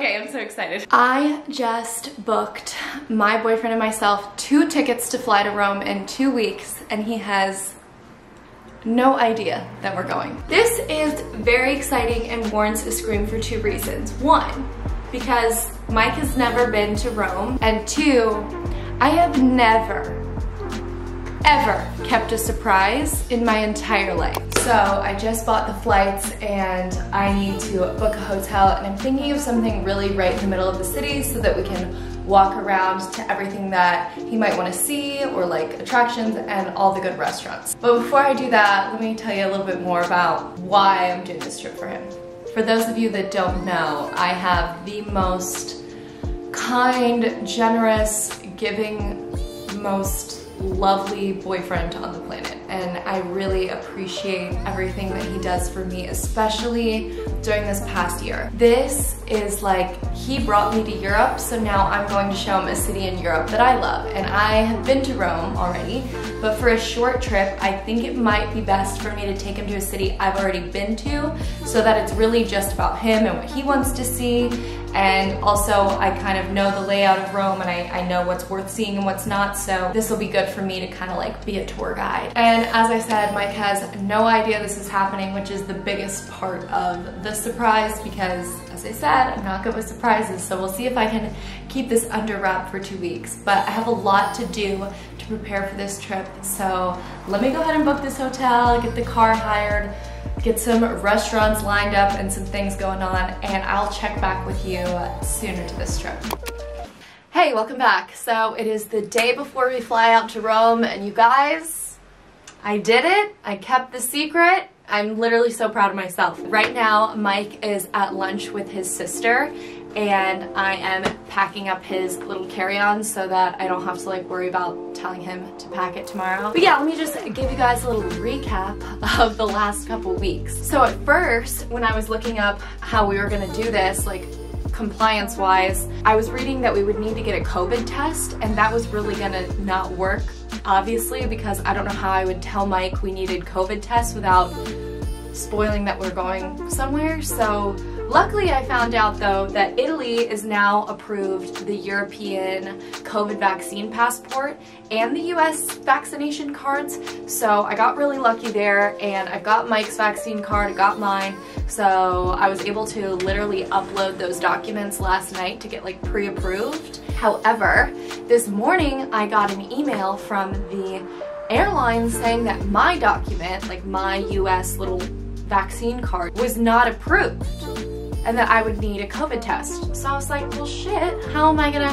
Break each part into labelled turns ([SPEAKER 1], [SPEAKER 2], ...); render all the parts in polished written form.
[SPEAKER 1] Okay, I'm so excited. I just booked my boyfriend and myself 2 tickets to fly to Rome in 2 weeks, and he has no idea that we're going. This is very exciting and warrants a scream for 2 reasons. 1, because Mike has never been to Rome, and 2, I have never, ever kept a surprise in my entire life. So I just bought the flights and I need to book a hotel, and I'm thinking of something really right in the middle of the city so that we can walk around to everything that he might want to see, or like attractions and all the good restaurants. But before I do that, let me tell you a little bit more about why I'm doing this trip for him. For those of you that don't know, I have the most kind, generous, giving, most lovely boyfriend on the planet, and I really appreciate everything that he does for me, especially during this past year. This is like, he brought me to Europe, so now I'm going to show him a city in Europe that I love. And I have been to Rome already, but for a short trip, I think it might be best for me to take him to a city I've already been to, so that it's really just about him and what he wants to see. And also, I kind of know the layout of Rome, and I know what's worth seeing and what's not, so this will be good for me to kind of like be a tour guide. And as I said, Mike has no idea this is happening, which is the biggest part of the surprise, because as I said, I'm not good with surprises, so we'll see if I can keep this under wrap for 2 weeks. But I have a lot to do to prepare for this trip, so let me go ahead and book this hotel, get the car hired, get some restaurants lined up and some things going on, and I'll check back with you sooner to this trip. Hey, welcome back. So it is the day before we fly out to Rome, and you guys, I did it. I kept the secret. I'm literally so proud of myself. Right now, Mike is at lunch with his sister, and I am packing up his little carry-on so that I don't have to like worry about telling him to pack it tomorrow. But yeah, let me just give you guys a little recap of the last couple weeks. So at first, when I was looking up how we were gonna do this, like compliance-wise, I was reading that we would need to get a COVID test, and that was really gonna not work, obviously, because I don't know how I would tell Mike we needed COVID tests without spoiling that we're going somewhere. So luckily I found out though that Italy is now approved the European COVID vaccine passport and the US vaccination cards. So I got really lucky there, and I got Mike's vaccine card, I got mine. So I was able to literally upload those documents last night to get like pre-approved. However, this morning I got an email from the airline saying that my document, like my US little vaccine card, was not approved, and that I would need a COVID test. So I was like, well shit, how am I gonna,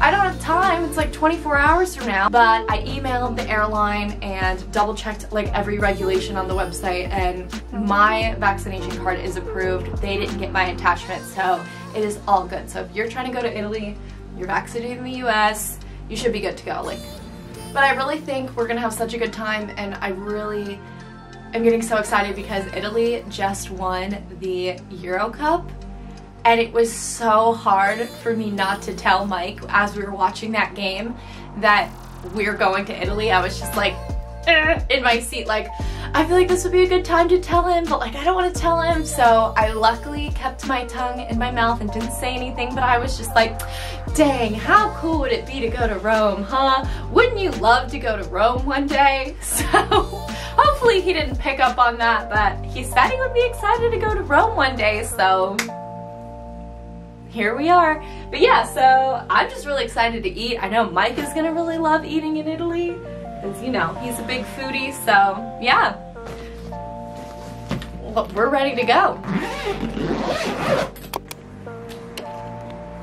[SPEAKER 1] I don't have time, it's like 24 hours from now. But I emailed the airline and double checked like every regulation on the website, and my vaccination card is approved. They didn't get my attachment, so it is all good. So if you're trying to go to Italy, you're vaccinated in the US, you should be good to go. Like, but I really think we're gonna have such a good time, and I really am getting so excited because Italy just won the Euro Cup, and it was so hard for me not to tell Mike as we were watching that game that we're going to Italy. I was just like in my seat, like, I feel like this would be a good time to tell him, but like I don't want to tell him. So I luckily kept my tongue in my mouth and didn't say anything, but I was just like, dang, how cool would it be to go to Rome, huh? Wouldn't you love to go to Rome one day? So hopefully he didn't pick up on that, but he said he would be excited to go to Rome one day, so here we are. But yeah, so I'm just really excited to eat. I know Mike is gonna really love eating in Italy, because you know, he's a big foodie, so yeah. Well, we're ready to go.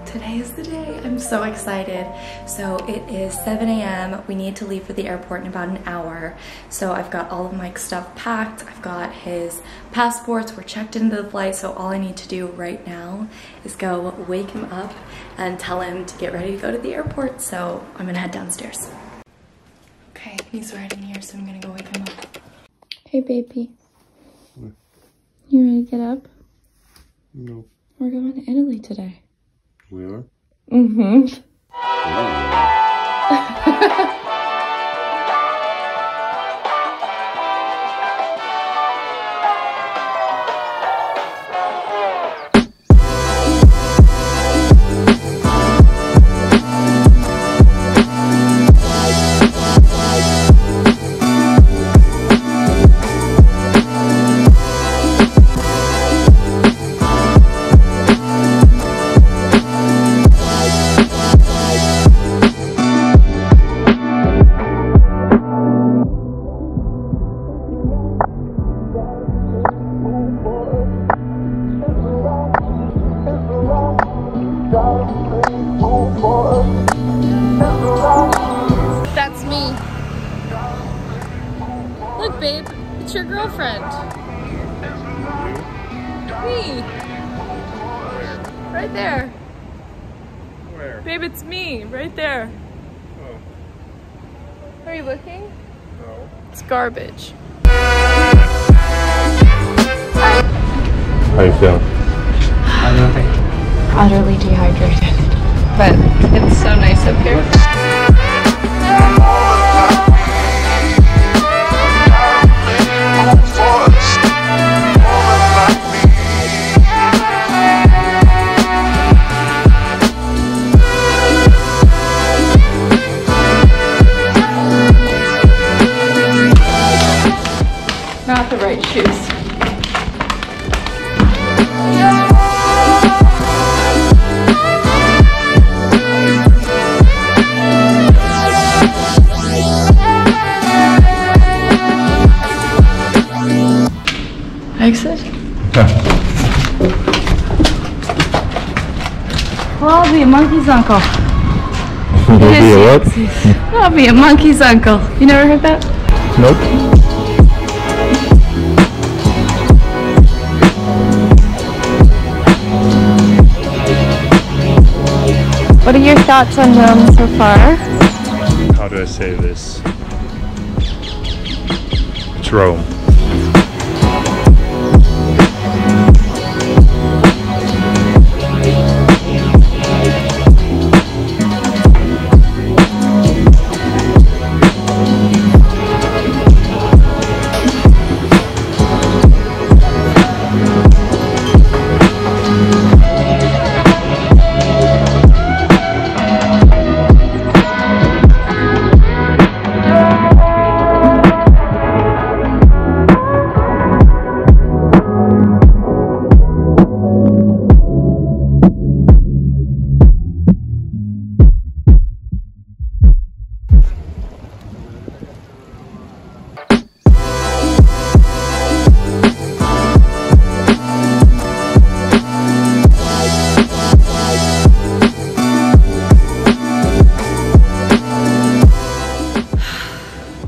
[SPEAKER 1] Today is the day. I'm so excited. So it is 7 a.m. We need to leave for the airport in about an hour. So I've got all of Mike's stuff packed. I've got his passports. We're checked into the flight. So all I need to do right now is go wake him up and tell him to get ready to go to the airport. So I'm gonna head downstairs. Okay, he's right in here, so I'm gonna go wake him up. Hey, baby.
[SPEAKER 2] What?
[SPEAKER 1] You ready to get up?
[SPEAKER 2] No.
[SPEAKER 1] We're going to Italy today.
[SPEAKER 2] We are?
[SPEAKER 1] Mm-hmm. babe. It's your girlfriend. Me.
[SPEAKER 2] Where?
[SPEAKER 1] Right there.
[SPEAKER 2] Where?
[SPEAKER 1] Babe, it's me. Right there.
[SPEAKER 2] Oh.
[SPEAKER 1] Are you looking?
[SPEAKER 2] No.
[SPEAKER 1] It's garbage.
[SPEAKER 2] How you feeling?
[SPEAKER 1] Utterly dehydrated. But it's so nice up here. Not the right shoes. Exit?
[SPEAKER 2] Yeah.
[SPEAKER 1] Well, I'll be a monkey's uncle.
[SPEAKER 2] You'll be a what?
[SPEAKER 1] I'll be a monkey's uncle. You never heard that?
[SPEAKER 2] Nope.
[SPEAKER 1] What are your thoughts on Rome so far?
[SPEAKER 2] How do I say this? It's Rome.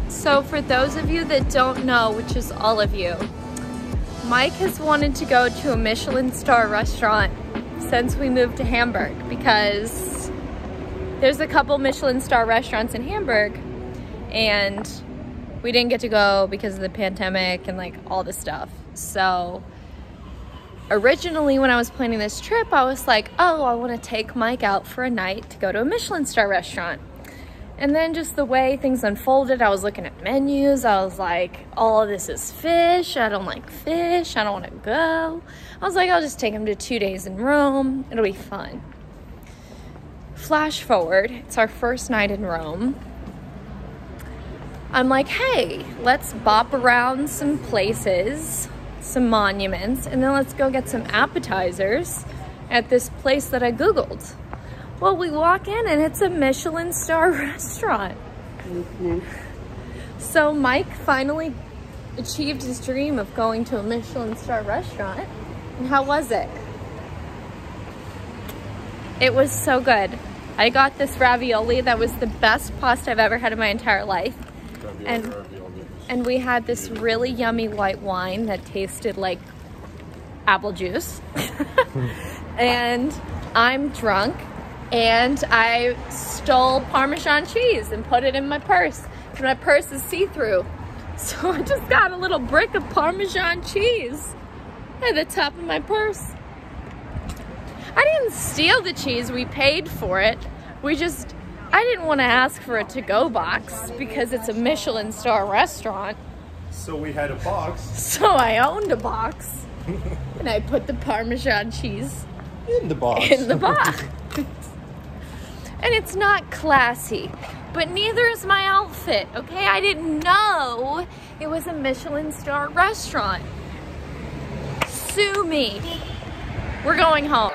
[SPEAKER 1] So for those of you that don't know, which is all of you, Mike has wanted to go to a Michelin star restaurant since we moved to Hamburg, because there's a couple Michelin star restaurants in Hamburg and we didn't get to go because of the pandemic and like all the stuff. So originally when I was planning this trip, I was like, oh, I want to take Mike out for a night to go to a Michelin star restaurant. And then just the way things unfolded, I was looking at menus. I was like, all of this is fish. I don't like fish. I don't want to go. I was like, I'll just take him to 2 days in Rome. It'll be fun. Flash forward, it's our first night in Rome. I'm like, hey, let's bop around some places, some monuments, and then let's go get some appetizers at this place that I Googled. Well, we walk in and it's a Michelin star restaurant. Mm-hmm. So Mike finally achieved his dream of going to a Michelin star restaurant. And how was it? It was so good. I got this ravioli that was the best pasta I've ever had in my entire life. And we had this really yummy white wine that tasted like apple juice. And I'm drunk. And I stole Parmesan cheese and put it in my purse. And my purse is see-through. So I just got a little brick of Parmesan cheese at the top of my purse. I didn't steal the cheese, we paid for it. I didn't want to ask for a to-go box because it's a Michelin star restaurant.
[SPEAKER 2] So we had a box.
[SPEAKER 1] So I owned a box. And I put the Parmesan cheese
[SPEAKER 2] in the box.
[SPEAKER 1] In the box. And it's not classy, but neither is my outfit, okay? I didn't know it was a Michelin star restaurant. Sue me. We're going home.